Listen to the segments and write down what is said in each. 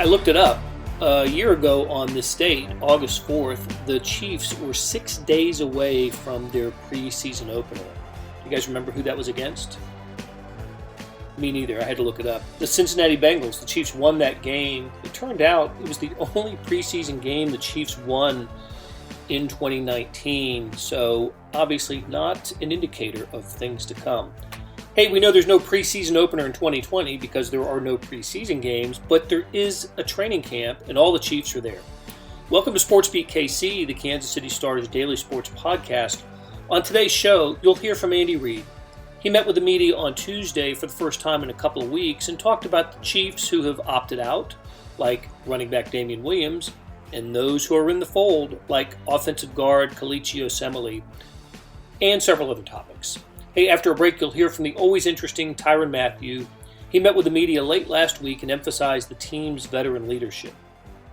I looked it up. A year ago on this date, August 4th, the Chiefs were 6 days away from their preseason opener. You guys remember who that was against? Me neither. I had to look it up. The Cincinnati Bengals. The Chiefs won that game. It turned out it was the only preseason game the Chiefs won in 2019. So obviously not an indicator of things to come. Hey, we know there's no preseason opener in 2020 because there are no preseason games, but there is a training camp and all the Chiefs are there. Welcome to SportsBeat KC, the Kansas City Star's daily sports podcast. On today's show, you'll hear from Andy Reid. He met with the media on Tuesday for the first time in a couple of weeks and talked about the Chiefs who have opted out, like running back Damien Williams, and those who are in the fold, like offensive guard Kelechi Osemele, and several other topics. Hey, after a break, you'll hear from the always interesting Tyrann Mathieu. He met with the media late last week and emphasized the team's veteran leadership.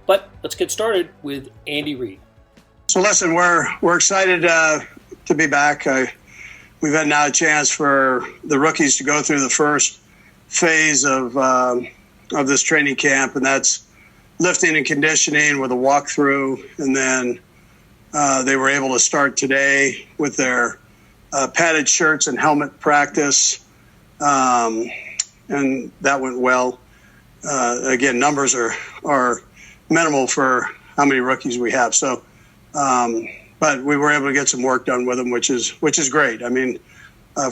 But let's get started with Andy Reid. So listen, we're excited to be back. We've had now a chance for the rookies to go through the first phase of this training camp, and that's lifting and conditioning with a walkthrough. And then they were able to start today with their padded shirts and helmet practice, and that went well. Again, numbers are minimal for how many rookies we have. So, but we were able to get some work done with them, which is great. I mean,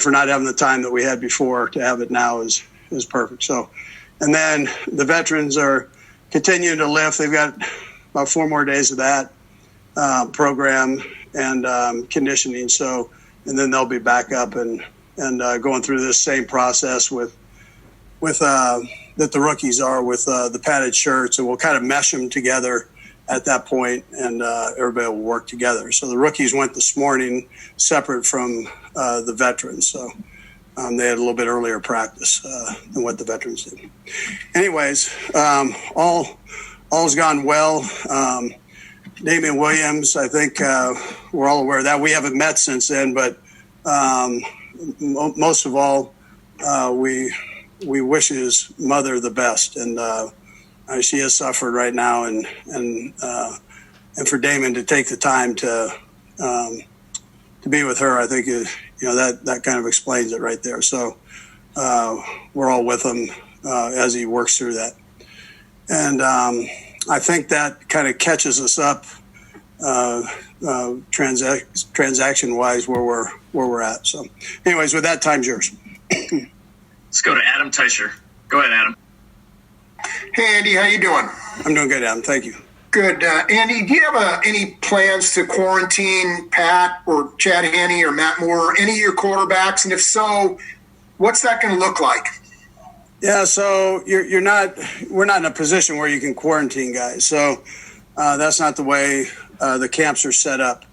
for not having the time that we had before, to have it now is perfect. So, and then the veterans are continuing to lift. They've got about 4 more days of that program and conditioning. So. And then they'll be back up and going through this same process with that the rookies are with the padded shirts, and we'll kind of mesh them together at that point, and everybody will work together. So the rookies went this morning separate from the veterans, so they had a little bit earlier practice than what the veterans did. Anyways, all's gone well. Damien Williams, I think we're all aware of that. We haven't met since then, but most of all, we wish his mother the best, and she has suffered right now, and for Damien to take the time to be with her, I think that kind of explains it right there. So we're all with him as he works through that, and I think that kind of catches us up transaction-wise where we're at. So, anyways, with that, time's yours. Let's go to Adam Teicher. Go ahead, Adam. Hey, Andy, how you doing? I'm doing good, Adam. Thank you. Good. Andy, do you have any plans to quarantine Pat or Chad Henne or Matt Moore or any of your quarterbacks? And if so, what's that going to look like? Yeah, so we're not in a position where you can quarantine guys. So that's not the way the camps are set up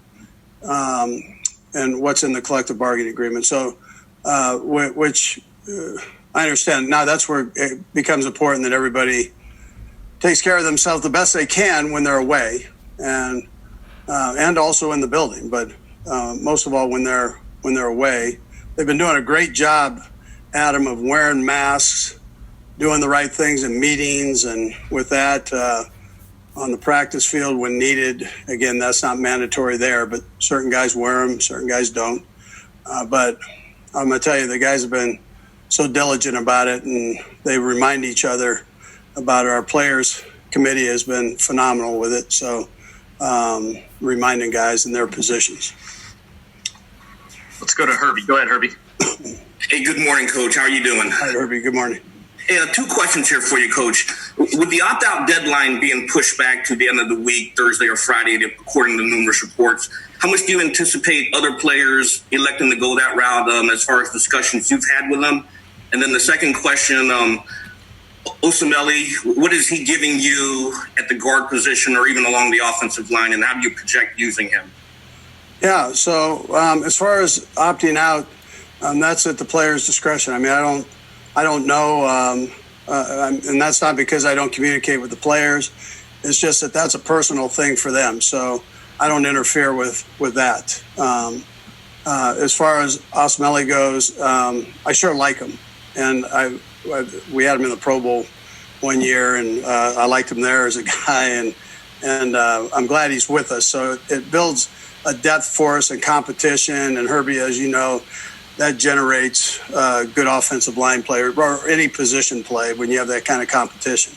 and what's in the collective bargaining agreement. So, which I understand. Now that's where it becomes important that everybody takes care of themselves the best they can when they're away, and also in the building. But most of all, when they're away, they've been doing a great job, Adam, of wearing masks, doing the right things in meetings, and with that on the practice field when needed. Again, that's not mandatory there, but certain guys wear them, certain guys don't. But I'm going to tell you, the guys have been so diligent about it, and they remind each other about it. Our players committee has been phenomenal with it, so reminding guys in their positions. Let's go to Herbie. Go ahead, Herbie. Hey, good morning, Coach. How are you doing? Hi, Herbie. Good morning. Hey, 2 questions here for you, Coach. With the opt-out deadline being pushed back to the end of the week, Thursday or Friday, according to numerous reports, how much do you anticipate other players electing to go that route as far as discussions you've had with them? And then the second question, Osemele, what is he giving you at the guard position or even along the offensive line, and how do you project using him? Yeah, so as far as opting out, that's at the player's discretion. I mean, I don't know, and that's not because I don't communicate with the players. It's just that that's a personal thing for them, so I don't interfere with that. As far as Osemele goes, I sure like him, and we had him in the Pro Bowl one year, and I liked him there as a guy, and I'm glad he's with us. So it builds a depth for us in competition, and Herbie, as you know, that generates good offensive line player or any position play when you have that kind of competition.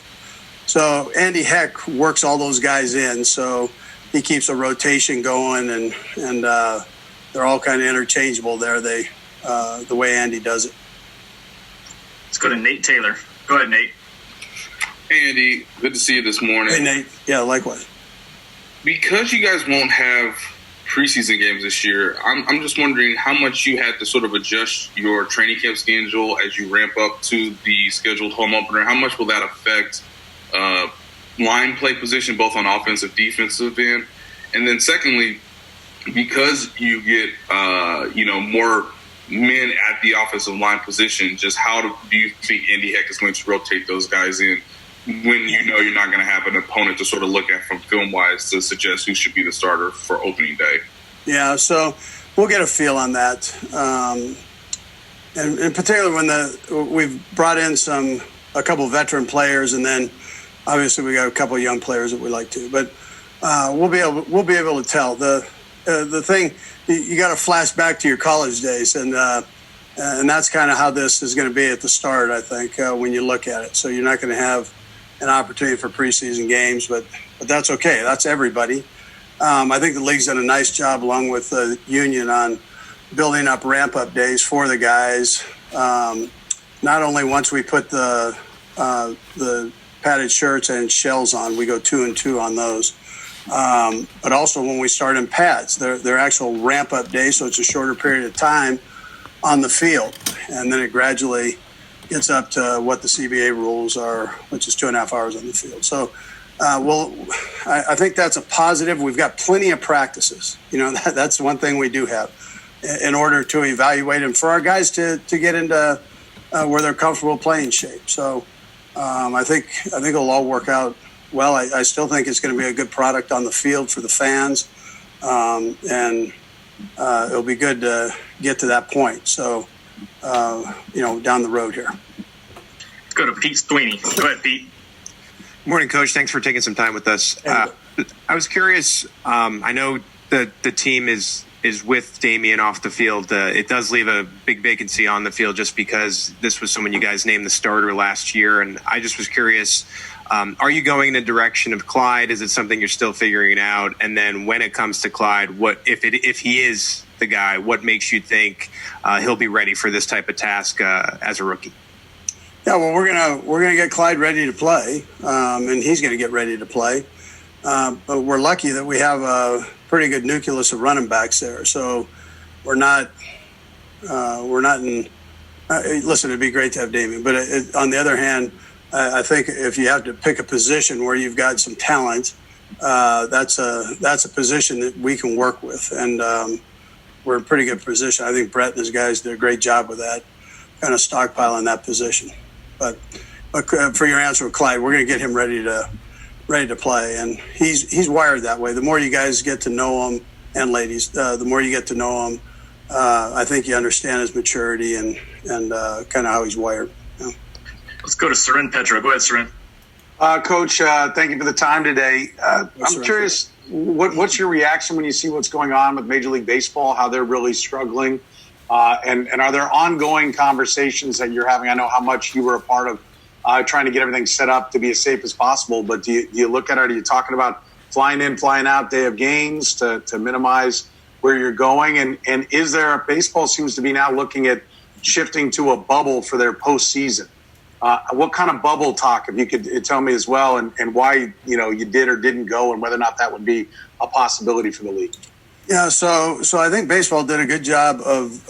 So Andy Heck works all those guys in, so he keeps a rotation going, and they're all kind of interchangeable there. The way Andy does it. Let's go to Nate Taylor. Go ahead, Nate. Hey, Andy. Good to see you this morning. Hey, Nate. Yeah, likewise. Because you guys won't have preseason games this year, I'm just wondering how much you had to sort of adjust your training camp schedule as you ramp up to the scheduled home opener. How much will that affect line play position, both on offensive, defensive end? And then secondly, because you get more men at the offensive line position, just how do you think Andy Heck is going to rotate those guys in when you know you're not going to have an opponent to sort of look at from film-wise to suggest who should be the starter for opening day? Yeah, so we'll get a feel on that. And in particular, when we've brought in a couple of veteran players, and then obviously we got a couple of young players that we like to. But we'll be able to tell. The thing, you got to flash back to your college days, and that's kind of how this is going to be at the start, I think, when you look at it. So you're not going to have an opportunity for preseason games, but that's okay. That's everybody. I think the league's done a nice job, along with the union, on building up ramp-up days for the guys. Not only once we put the padded shirts and shells on, we go 2 and 2 on those. But also when we start in pads, they're actual ramp-up days, so it's a shorter period of time on the field. And then it gradually gets up to what the CBA rules are, which is 2.5 hours on the field. So, I think that's a positive. We've got plenty of practices. That's one thing we do have in order to evaluate and for our guys to get into where they're comfortable playing shape. So I think it'll all work out well. I still think it's going to be a good product on the field for the fans, and it'll be good to get to that point. So, down the road here. Let's go to Pete Sweeney. Go ahead, Pete. Morning, Coach. Thanks for taking some time with us. I was curious. I know that the team is with Damien off the field. It does leave a big vacancy on the field just because this was someone you guys named the starter last year. And I just was curious, are you going in the direction of Clyde? Is it something you're still figuring out? And then when it comes to Clyde, what if he is the guy, what makes you think he'll be ready for this type of task as a rookie? Yeah, well, we're gonna get Clyde ready to play, and he's gonna get ready to play. But we're lucky that we have a pretty good nucleus of running backs there. So we're not in. Listen, it'd be great to have Damien, but on the other hand, I think if you have to pick a position where you've got some talent, that's a position that we can work with, and we're in a pretty good position. I think Brett and his guys did a great job with that, kind of stockpiling that position. But for your answer with Clyde, we're going to get him ready to play, and he's wired that way. The more you guys get to know him, and ladies, the more you get to know him, I think you understand his maturity and kind of how he's wired. Yeah. Let's go to Sarin Petra. Go ahead, Sarin. Coach, thank you for the time today. I'm curious, what's your reaction when you see what's going on with Major League Baseball, how they're really struggling? And are there ongoing conversations that you're having? I know how much you were a part of trying to get everything set up to be as safe as possible, but do you look at it? Are you talking about flying in, flying out day of games to minimize where you're going? And is there baseball seems to be now looking at shifting to a bubble for their postseason? What kind of bubble talk, if you could tell me as well, and why you did or didn't go, and whether or not that would be a possibility for the league? Yeah, so I think baseball did a good job of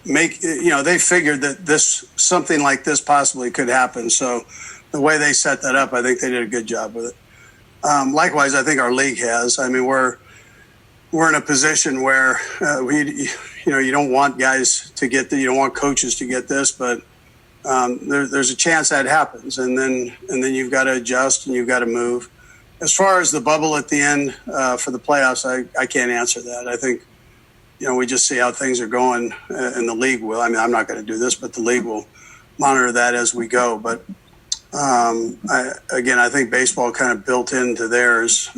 they figured that something like this possibly could happen. So the way they set that up, I think they did a good job with it. Likewise, I think our league has. I mean, we're in a position where you don't want guys to get you don't want coaches to get this, but there's a chance that happens, and then you've got to adjust and you've got to move. As far as the bubble at the end for the playoffs, I can't answer that. I think, we just see how things are going, and the league will. I mean, I'm not going to do this, but the league will monitor that as we go. But I think baseball kind of built into theirs,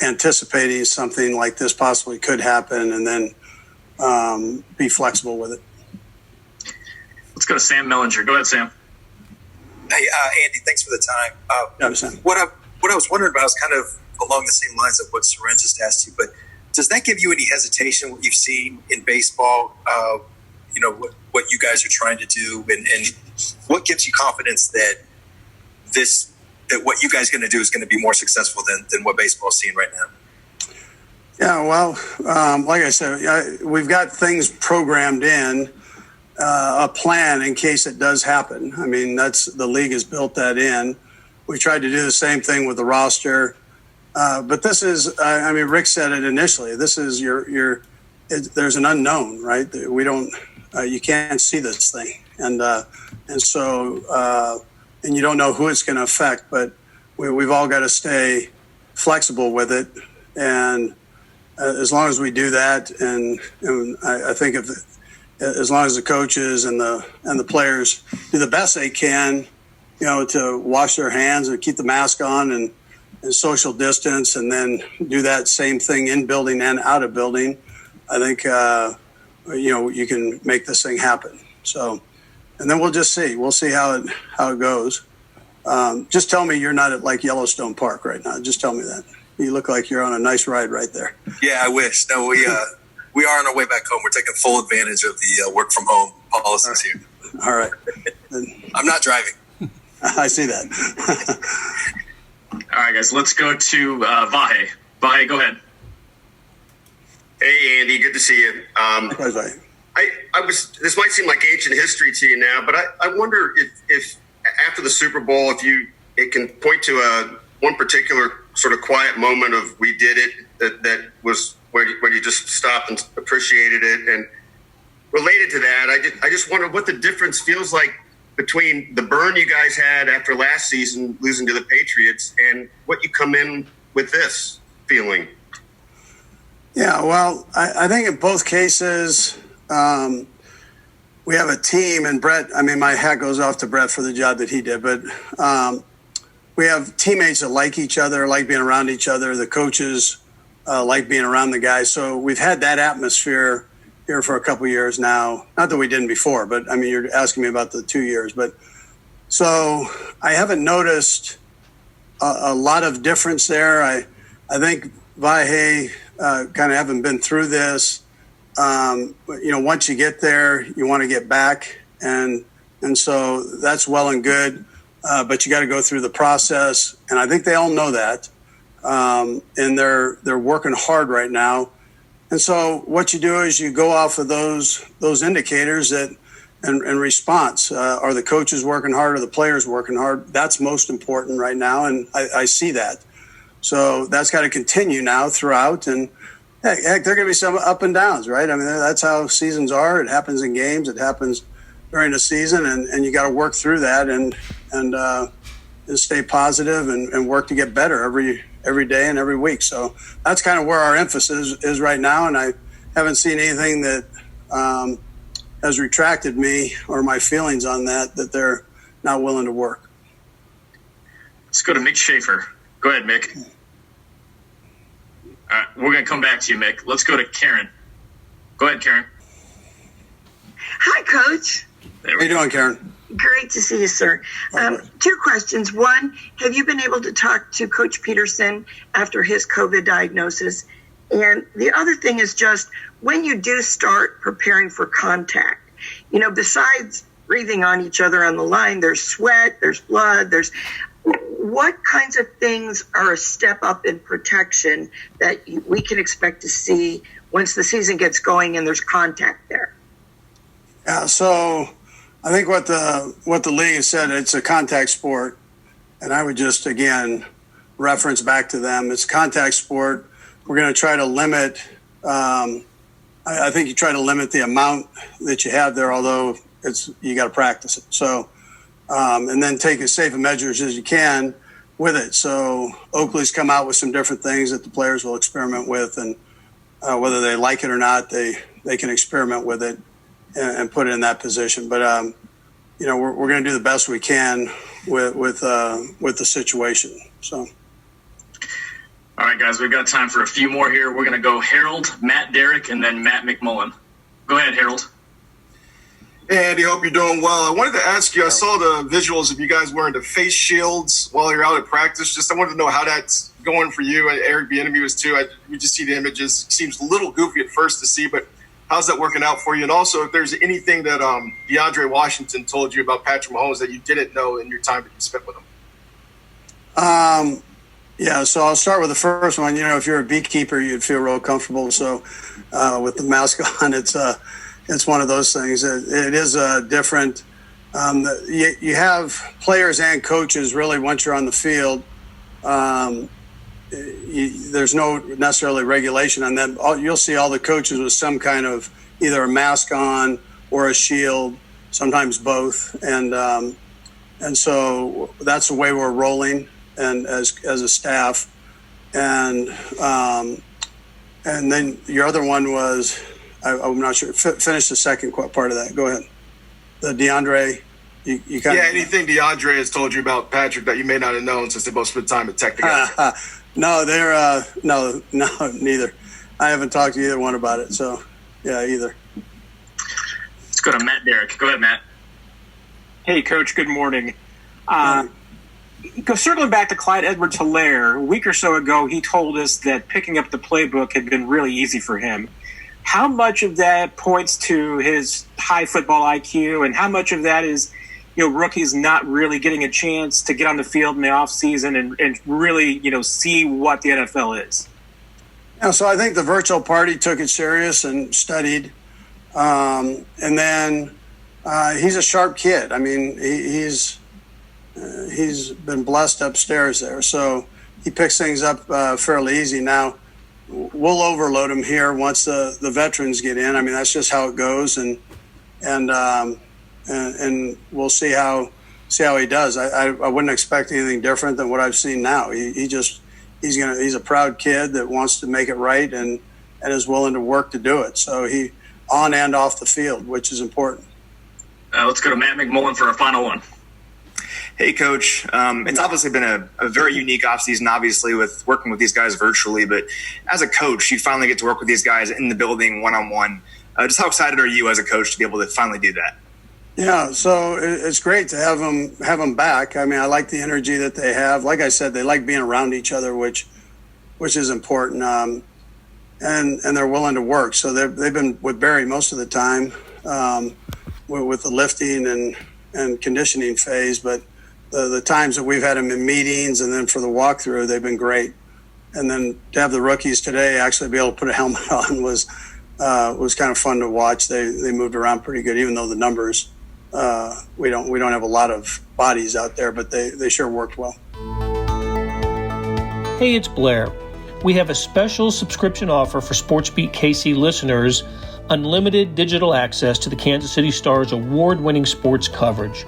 anticipating something like this possibly could happen, and then be flexible with it. Let's go to Sam Mellinger. Go ahead, Sam. Hey, Andy, thanks for the time. Yeah, Sam. What I was wondering about is kind of along the same lines of what Tyrann just asked you, but does that give you any hesitation, what you've seen in baseball, what you guys are trying to do, and what gives you confidence that what you guys are going to do is going to be more successful than what baseball is seeing right now? Yeah, well, like I said, we've got things programmed in, a plan in case it does happen. I mean, the league has built that in. We tried to do the same thing with the roster. But this is, Rick said it initially, this is there's an unknown, right? We don't, you can't see this thing. And you don't know who it's going to affect, but we've all got to stay flexible with it. And as long as we do that, and I think as long as the coaches and the players do the best they can, to wash their hands and keep the mask on and social distance, and then do that same thing in building and out of building, I think, you can make this thing happen. So, and then we'll just see. We'll see how it goes. Just tell me you're not at like Yellowstone Park right now. Just tell me that. You look like you're on a nice ride right there. Yeah, I wish. No, we are on our way back home. We're taking full advantage of the work from home policies here. All right. I'm not driving. I see that. All right, guys, let's go to Vahe. Vahe, go ahead. Hey, Andy, good to see you. Likewise, Vahe. This might seem like ancient history to you now, but I wonder if after the Super Bowl, it can point to one particular sort of quiet moment of we did it that was where you just stopped and appreciated it. And related to that, I just wonder what the difference feels like between the burn you guys had after last season losing to the Patriots and what you come in with this feeling. Yeah, well, I think in both cases, we have a team, and Brett, my hat goes off to Brett for the job that he did, but we have teammates that like each other, like being around each other. The coaches like being around the guys. So we've had that atmosphere here for a couple of years now. Not that we didn't before, but you're asking me about the 2 years. But so I haven't noticed a lot of difference there. I think Vahe, kind of having been through this, once you get there, you want to get back. And so that's well and good. But you got to go through the process. And I think they all know that. And they're working hard right now. And so what you do is you go off of those indicators and response. Are the coaches working hard? Are the players working hard? That's most important right now. And I see that. So that's got to continue now throughout. And heck, there are going to be some up and downs, right? That's how seasons are. It happens in games. It happens during the season. And you got to work through that and stay positive and work to get better every day and every week. So that's kind of where our emphasis is right now. And I haven't seen anything that has retracted me or my feelings on that they're not willing to work. Let's go to Mick Schaefer. Go ahead, Mick. All right, we're going to come back to you, Mick. Let's go to Karen. Go ahead, Karen. Hi, Coach. How you doing, Karen? Great to see you, sir. Two questions. One, have you been able to talk to Coach Peterson after his COVID diagnosis? And the other thing is just when you do start preparing for contact, besides breathing on each other on the line, there's sweat, there's blood, what kinds of things are a step up in protection that we can expect to see once the season gets going and there's contact there? Yeah, so I think what the league has said, it's a contact sport, and I would just again reference back to them. It's a contact sport. We're going to try to limit. I think you try to limit the amount that you have there, although you got to practice it. So, and then take as safe measures as you can with it. So Oakley's come out with some different things that the players will experiment with, and whether they like it or not, they can experiment with it and put it in that position. But, we're going to do the best we can with the situation. So. All right, guys, we've got time for a few more here. We're going to go Harold, Matt Derrick, and then Matt McMullen. Go ahead, Harold. Hey, Andy, hope you're doing well. I wanted to ask you, I saw the visuals of you guys wearing the face shields while you're out at practice. I wanted to know how that's going for you. And Eric Bieniemy was too. We just see the images. It seems a little goofy at first to see, but how's that working out for you? And also, if there's anything that DeAndre Washington told you about Patrick Mahomes that you didn't know in your time that you spent with him. Yeah, so I'll start with the first one. If you're a beekeeper, you'd feel real comfortable. So with the mask on, it's one of those things. It is different. You have players and coaches really once you're on the field. There's no necessarily regulation on them. You'll see all the coaches with some kind of either a mask on or a shield, sometimes both. And so that's the way we're rolling. And as a staff, and then your other one was, I'm not sure. Finish the second part of that. Go ahead. The DeAndre, you kind of anything DeAndre has told you about Patrick that you may not have known since they both spent time at Tech together. No, they're no, neither. I haven't talked to either one about it. So yeah, either. Let's go to Matt Derrick. Go ahead, Matt. Hey, Coach. Good morning. Circling back to Clyde Edwards-Helaire, a week or so ago, he told us that picking up the playbook had been really easy for him. How much of that points to his high football IQ, and how much of that is, rookies not really getting a chance to get on the field in the offseason and really, see what the NFL is? Yeah, so I think the virtual party took it serious and studied. And then he's a sharp kid. I mean, he's been blessed upstairs there, so he picks things up fairly easy. Now we'll overload him here once the veterans get in. I mean, that's just how it goes, and we'll see how he does. I wouldn't expect anything different than what I've seen now. He's a proud kid that wants to make it right and is willing to work to do it. So he on and off the field, which is important. Let's go to Matt McMullen for our final one. Hey, Coach. It's obviously been a very unique offseason, obviously, with working with these guys virtually. But as a coach, you finally get to work with these guys in the building one-on-one. Just how excited are you as a coach to be able to finally do that? Yeah, so it's great to have them back. I mean, I like the energy that they have. Like I said, they like being around each other, which is important. And they're willing to work. So they've been with Barry most of the time with the lifting and conditioning phase, but the times that we've had them in meetings and then for the walkthrough, they've been great. And then to have the rookies today actually be able to put a helmet on was kind of fun to watch. They moved around pretty good, even though the numbers we don't have a lot of bodies out there, but they sure worked well. Hey, it's Blair. We have a special subscription offer for SportsBeat KC listeners, unlimited digital access to the Kansas City Star's award-winning sports coverage.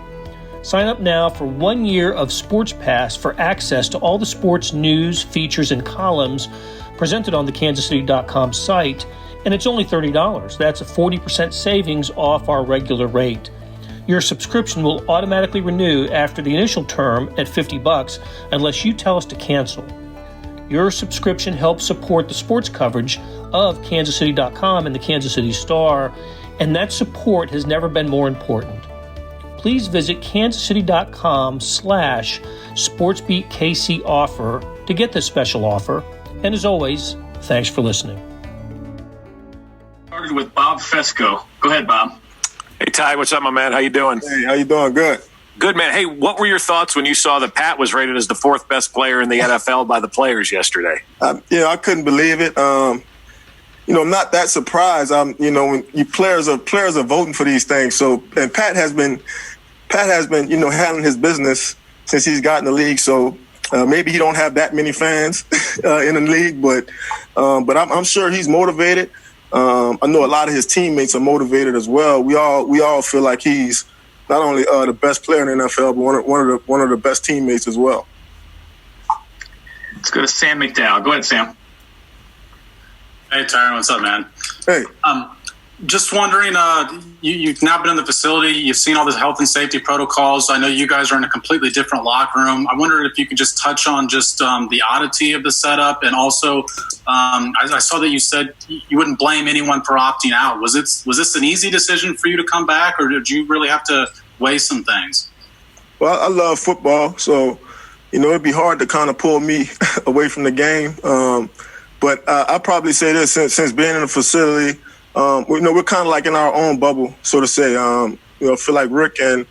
Sign up now for 1 year of Sports Pass for access to all the sports news, features, and columns presented on the kansascity.com site, and it's only $30. That's a 40% savings off our regular rate. Your subscription will automatically renew after the initial term at $50 unless you tell us to cancel. Your subscription helps support the sports coverage of kansascity.com and the Kansas City Star, and that support has never been more important. Please visit kansascity.com/SportsBeatKC offer to get this special offer. And as always, thanks for listening. Started with Bob Fesco. Go ahead, Bob. Hey, Ty, what's up, my man? How you doing? Hey, how you doing? Good. Good, man. Hey, what were your thoughts when you saw that Pat was rated as the fourth best player in the NFL by the players yesterday? I couldn't believe it. I'm not that surprised. When players are voting for these things. So, and Pat has been, handling his business since he's gotten the league. So maybe he don't have that many fans in the league, but I'm sure he's motivated. I know a lot of his teammates are motivated as well. We all feel like he's not only the best player in the NFL, but one of the best teammates as well. Let's go to Sam McDowell. Go ahead, Sam. Hey, Tyrann, what's up, man? Hey. Just wondering, you've now been in the facility. You've seen all the health and safety protocols. I know you guys are in a completely different locker room. I wondered if you could just touch on just the oddity of the setup. And also, I saw that you said you wouldn't blame anyone for opting out. Was this an easy decision for you to come back, or did you really have to weigh some things? Well, I love football, so, it'd be hard to kind of pull me away from the game. But I'll probably say this, since being in the facility, we're kind of like in our own bubble, so to say. I feel like Rick and,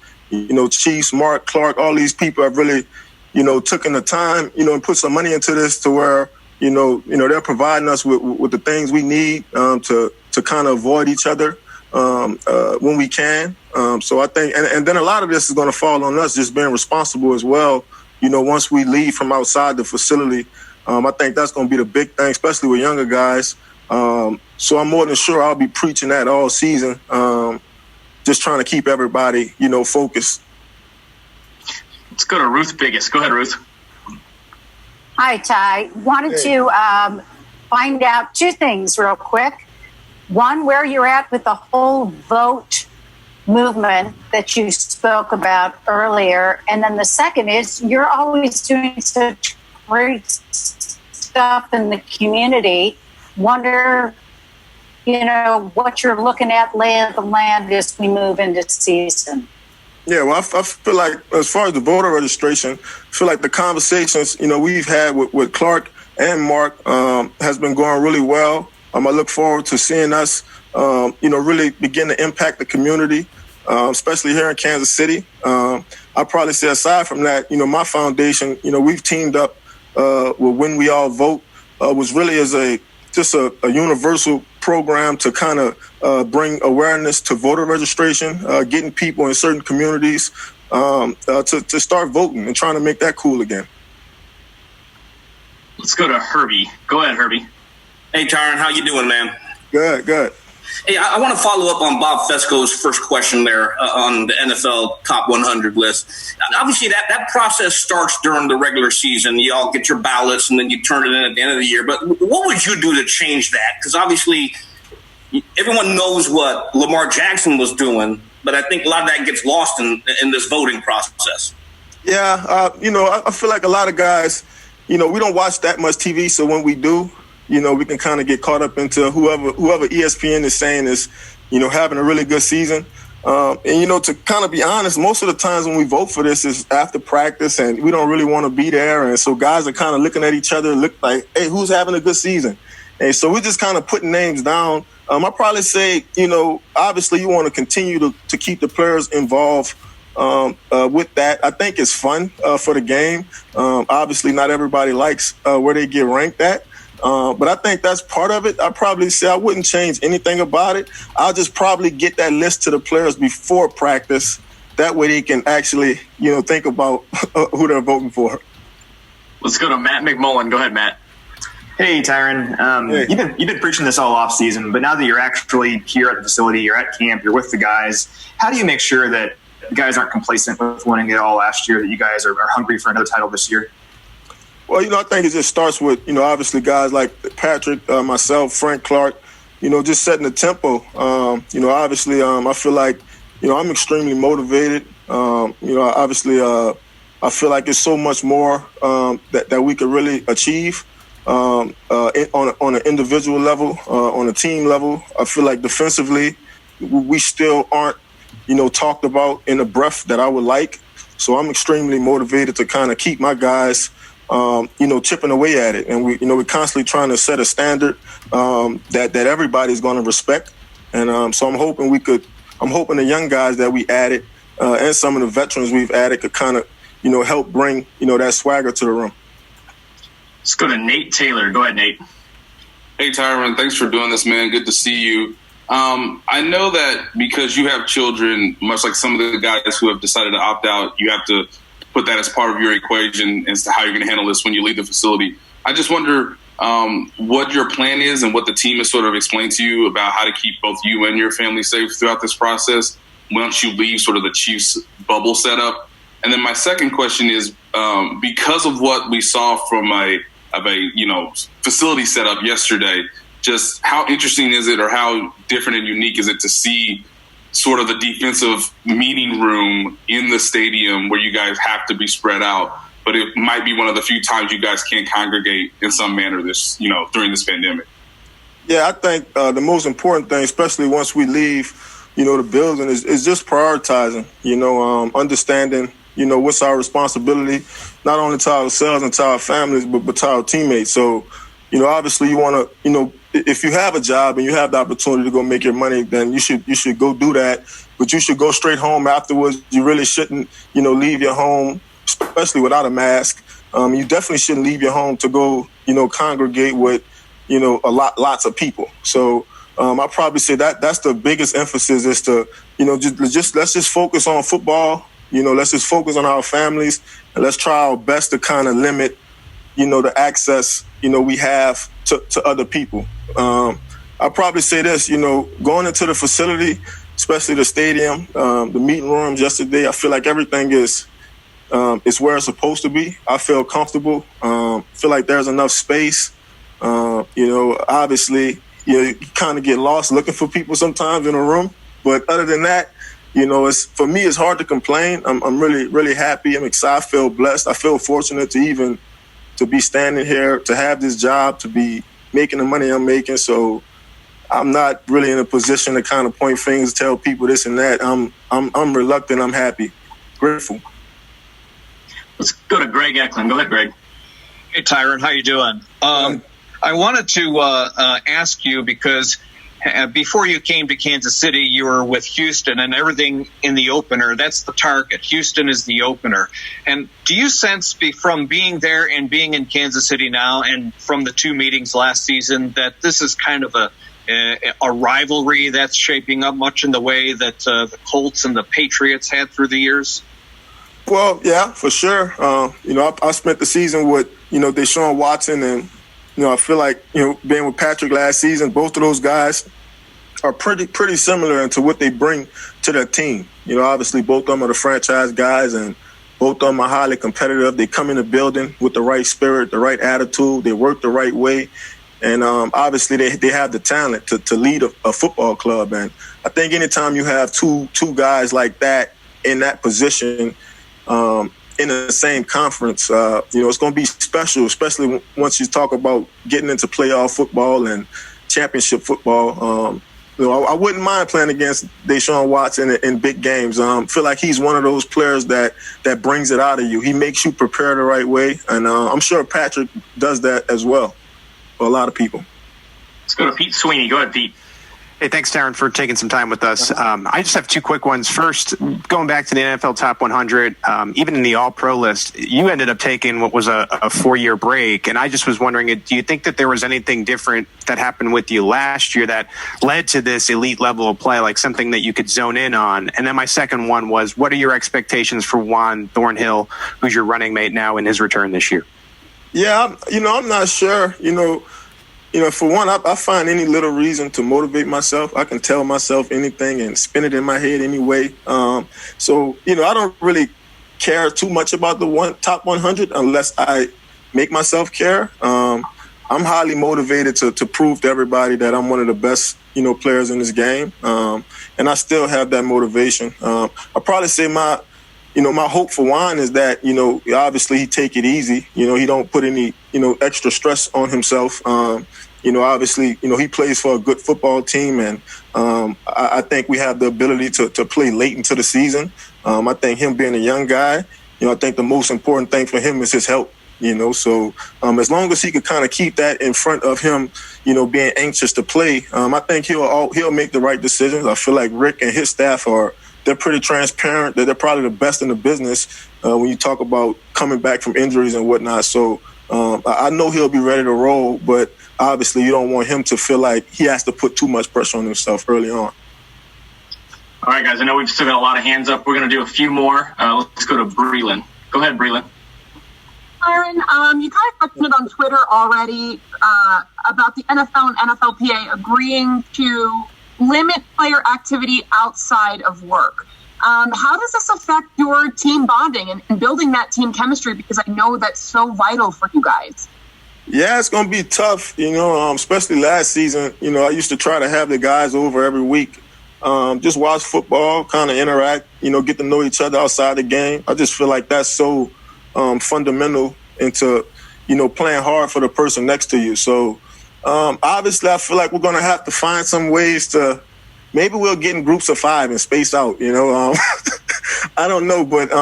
Chiefs, Mark, Clark, all these people have really, taken the time, and put some money into this to where, they're providing us with the things we need to kind of avoid each other when we can. So I think, and then a lot of this is going to fall on us just being responsible as well. Once we leave from outside the facility, I think that's going to be the big thing, especially with younger guys. So I'm more than sure I'll be preaching that all season, just trying to keep everybody, focused. Let's go to Ruth Biggest. Go ahead, Ruth. Hi, Ty. Wanted to find out two things real quick. One, where you're at with the whole vote movement that you spoke about earlier. And then the second is you're always doing such great stuff in the community. Wonder, what you're looking at, lay of the land as we move into season. Yeah, well, I feel like as far as the voter registration, I feel like the conversations, we've had with Clark and Mark has been going really well. I look forward to seeing us, really begin to impact the community, especially here in Kansas City. I'll probably say aside from that, my foundation, we've teamed up with When We All Vote, was really as a universal program to kind of bring awareness to voter registration, getting people in certain communities to start voting and trying to make that cool again. Let's go to Herbie. Go ahead, Herbie. Hey, Tyrann, how you doing, man? Good. Hey, I want to follow up on Bob Fesco's first question there on the NFL top 100 list. Obviously, that process starts during the regular season. You all get your ballots, and then you turn it in at the end of the year. But what would you do to change that? Because obviously, everyone knows what Lamar Jackson was doing, but I think a lot of that gets lost in this voting process. Yeah, I feel like a lot of guys, we don't watch that much TV, so when we do, we can kind of get caught up into whoever ESPN is saying is, having a really good season. And, to kind of be honest, most of the times when we vote for this is after practice and we don't really want to be there. And so guys are kind of looking at each other, look like, hey, who's having a good season? And so we're just kind of putting names down. I'll probably say, obviously you want to continue to keep the players involved with that. I think it's fun for the game. Obviously not everybody likes where they get ranked at. But I think that's part of it. I'd probably say I wouldn't change anything about it. I'll just probably get that list to the players before practice. That way they can actually, think about who they're voting for. Let's go to Matt McMullen. Go ahead, Matt. Hey, Tyrann. Hey. You've been preaching this all off season, but now that you're actually here at the facility, you're at camp, you're with the guys, how do you make sure that the guys aren't complacent with winning it all last year, that you guys are hungry for another title this year? Well, I think it just starts with, obviously guys like Patrick, myself, Frank Clark, just setting the tempo. Obviously, I feel like, I'm extremely motivated. Obviously, I feel like it's so much more that we could really achieve on an individual level, on a team level. I feel like defensively, we still aren't, talked about in the breadth that I would like. So I'm extremely motivated to kind of keep my guys chipping away at it. And we're constantly trying to set a standard that everybody's going to respect. And so I'm hoping the young guys that we added and some of the veterans we've added could kind of, help bring, that swagger to the room. Let's go to Nate Taylor. Go ahead, Nate. Hey, Tyrann, thanks for doing this, man. Good to see you. I know that because you have children, much like some of the guys who have decided to opt out, you have to put that as part of your equation as to how you're going to handle this when you leave the facility. I just wonder what your plan is and what the team has sort of explained to you about how to keep both you and your family safe throughout this process once you leave sort of the Chiefs bubble setup. And then my second question is, because of what we saw from a facility setup yesterday, just how interesting is it, or how different and unique is it to see sort of the defensive meeting room in the stadium where you guys have to be spread out, but it might be one of the few times you guys can't congregate in some manner during this pandemic? Yeah, I think the most important thing, especially once we leave, the building, is just prioritizing, understanding, what's our responsibility, not only to ourselves and to our families, but to our teammates. So, obviously you want to, if you have a job and you have the opportunity to go make your money, then you should go do that. But you should go straight home afterwards. You really shouldn't, leave your home, especially without a mask. You definitely shouldn't leave your home to go, congregate with, lots of people. So I'll probably say that's the biggest emphasis is to, let's just focus on football. Let's just focus on our families, and let's try our best to kind of limit, the access, we have to other people. I'll probably say this, going into the facility, especially the stadium, the meeting rooms yesterday, I feel like everything is where it's supposed to be. I feel comfortable. Feel like there's enough space. Obviously, you kind of get lost looking for people sometimes in a room. But other than that, for me, it's hard to complain. I'm really, really happy. I'm excited. I feel blessed. I feel fortunate to be standing here, to have this job, to be making the money I'm making. So I'm not really in a position to kind of point fingers, tell people this and that. I'm reluctant. I'm happy, grateful. Let's go to Greg Eklund. Go ahead, Greg. Hey, Tyrann, how you doing? I wanted to ask you, because before you came to Kansas City, you were with Houston, and everything in the opener, that's the target. Houston is the opener. And do you sense from being there and being in Kansas City now, and from the two meetings last season, that this is kind of a rivalry that's shaping up much in the way that the Colts and the Patriots had through the years? Well, yeah, for sure. I spent the season with, Deshaun Watson, and, I feel like, being with Patrick last season, both of those guys are pretty similar into what they bring to their team. Obviously both of them are the franchise guys, and both of them are highly competitive. They come in the building with the right spirit, the right attitude. They work the right way. And obviously they have the talent to lead a football club. And I think anytime you have two guys like that in that position, in the same conference, it's going to be special, especially once you talk about getting into playoff football and championship football. I wouldn't mind playing against Deshaun Watson in big games. Feel like he's one of those players that brings it out of you. He makes you prepare the right way, and I'm sure Patrick does that as well for a lot of people. Let's go to Pete Sweeney. Go ahead, Pete. Hey, thanks, Tyrann, for taking some time with us. I just have two quick ones. First, going back to the NFL Top 100, even in the All-Pro list, you ended up taking what was a 4-year break, and I just was wondering, do you think that there was anything different that happened with you last year that led to this elite level of play, like something that you could zone in on? And then my second one was, what are your expectations for Juan Thornhill, who's your running mate now, in his return this year? Yeah, I'm not sure, for one, I find any little reason to motivate myself. I can tell myself anything and spin it in my head anyway. So, I don't really care too much about the top 100 unless I make myself care. I'm highly motivated to prove to everybody that I'm one of the best, players in this game. And I still have that motivation. I'll probably say my hope for Juan is that, obviously he take it easy. He don't put any, extra stress on himself. Obviously, he plays for a good football team, and I think we have the ability to play late into the season. I think him being a young guy, I think the most important thing for him is his health. So as long as he could kind of keep that in front of him, being anxious to play, I think he'll make the right decisions. I feel like Rick and his staff they're pretty transparent. They're probably the best in the business when you talk about coming back from injuries and whatnot. So I know he'll be ready to roll, but obviously you don't want him to feel like he has to put too much pressure on himself early on. All right, guys, I know we've still got a lot of hands up. We're going to do a few more. Let's go to Breland. Go ahead, Breland. Tyrann, you kind of touched on it on Twitter already about the NFL and NFLPA agreeing to limit player activity outside of work. How does this affect your team bonding and building that team chemistry? Because I know that's so vital for you guys. Yeah, it's going to be tough, especially last season. I used to try to have the guys over every week, just watch football, kind of interact, get to know each other outside the game. I just feel like that's so fundamental into, playing hard for the person next to you. So obviously I feel like we're going to have to find some ways to, maybe we'll get in groups of 5 and space out, I don't know, but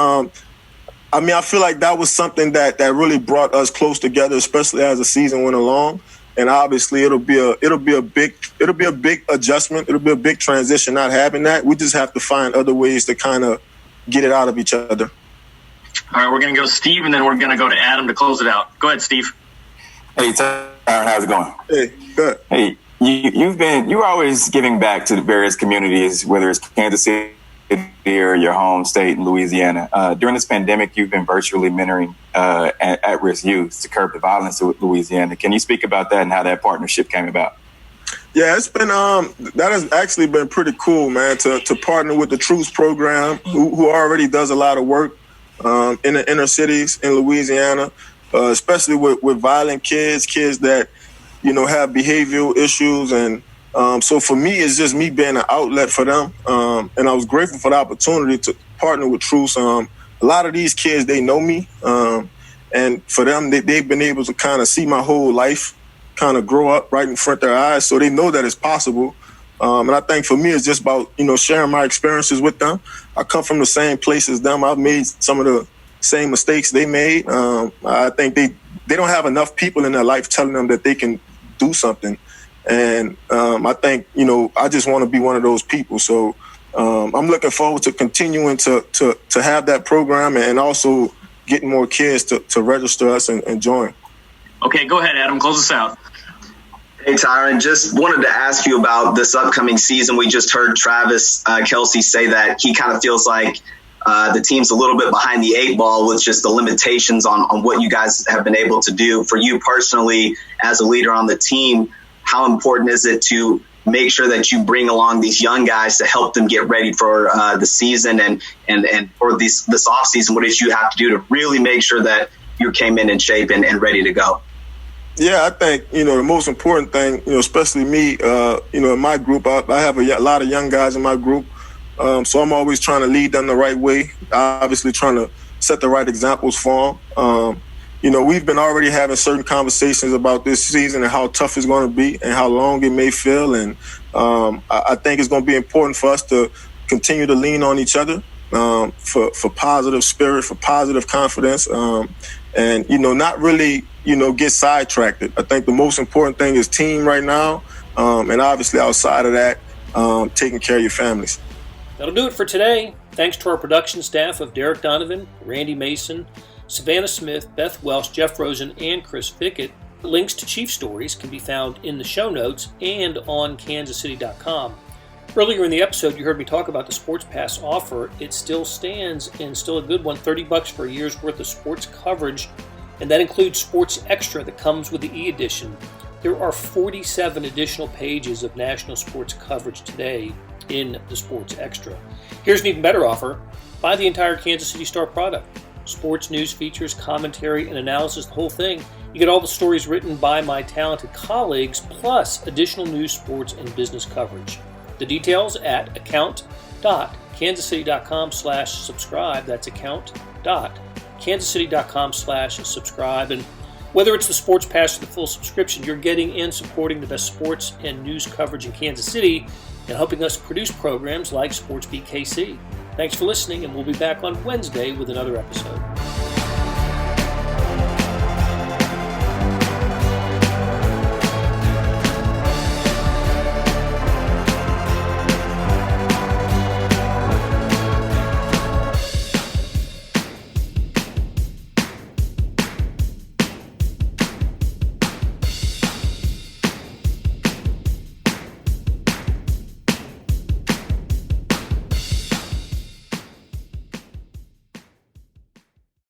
I feel like that was something that really brought us close together, especially as the season went along. And obviously it'll be a big adjustment. It'll be a big transition not having that. We just have to find other ways to kind of get it out of each other. All right, we're going to go Steve, and then we're going to go to Adam to close it out. Go ahead, Steve. Hey, Tyrann, how's it going? Hey, good. Hey, you're always giving back to the various communities, whether it's Kansas City or your home state in Louisiana. During this pandemic, you've been virtually mentoring at-risk youth to curb the violence in Louisiana. Can you speak about that and how that partnership came about? Yeah, it's been that has actually been pretty cool, man, to partner with the Truce program, who already does a lot of work in the inner cities in Louisiana, especially with violent kids that have behavioral issues. And so for me, it's just me being an outlet for them. And I was grateful for the opportunity to partner with Truce. A lot of these kids, they know me. And for them, they've been able to kind of see my whole life kind of grow up right in front of their eyes. So they know that it's possible. And I think for me, it's just about, sharing my experiences with them. I come from the same place as them. I've made some of the same mistakes they made. I think they don't have enough people in their life telling them that they can do something. And I think, I just want to be one of those people. So I'm looking forward to continuing to have that program and also getting more kids to register us and join. Okay, go ahead, Adam. Close us out. Hey, Tyrann, just wanted to ask you about this upcoming season. We just heard Travis Kelce say that he kind of feels like the team's a little bit behind the 8 ball with just the limitations on what you guys have been able to do. For you personally, as a leader on the team, how important is it to make sure that you bring along these young guys to help them get ready for the season and for this off season? What did you have to do to really make sure that you came in shape and ready to go? Yeah, I think, the most important thing, especially me, in my group, I have a lot of young guys in my group. So I'm always trying to lead them the right way, obviously trying to set the right examples for them. We've been already having certain conversations about this season and how tough it's going to be and how long it may feel. And I think it's going to be important for us to continue to lean on each other for positive spirit, for positive confidence, and, not really, get sidetracked. I think the most important thing is team right now. And obviously outside of that, taking care of your families. That'll do it for today. Thanks to our production staff of Derek Donovan, Randy Mason, Savannah Smith, Beth Welsh, Jeff Rosen, and Chris Fickett. Links to Chief stories can be found in the show notes and on kansascity.com. Earlier in the episode, you heard me talk about the Sports Pass offer. It still stands and still a good one, $30 for a year's worth of sports coverage, and that includes Sports Extra that comes with the e-edition. There are 47 additional pages of national sports coverage today in the Sports Extra. Here's an even better offer. Buy the entire Kansas City Star product. Sports news, features, commentary, and analysis, the whole thing. You get all the stories written by my talented colleagues, plus additional news, sports, and business coverage. The details at account.kansascity.com/subscribe. That's account.kansascity.com/subscribe. And whether it's the Sports Pass or the full subscription, you're getting and supporting the best sports and news coverage in Kansas City and helping us produce programs like SportsBeat KC. Thanks for listening, and we'll be back on Wednesday with another episode.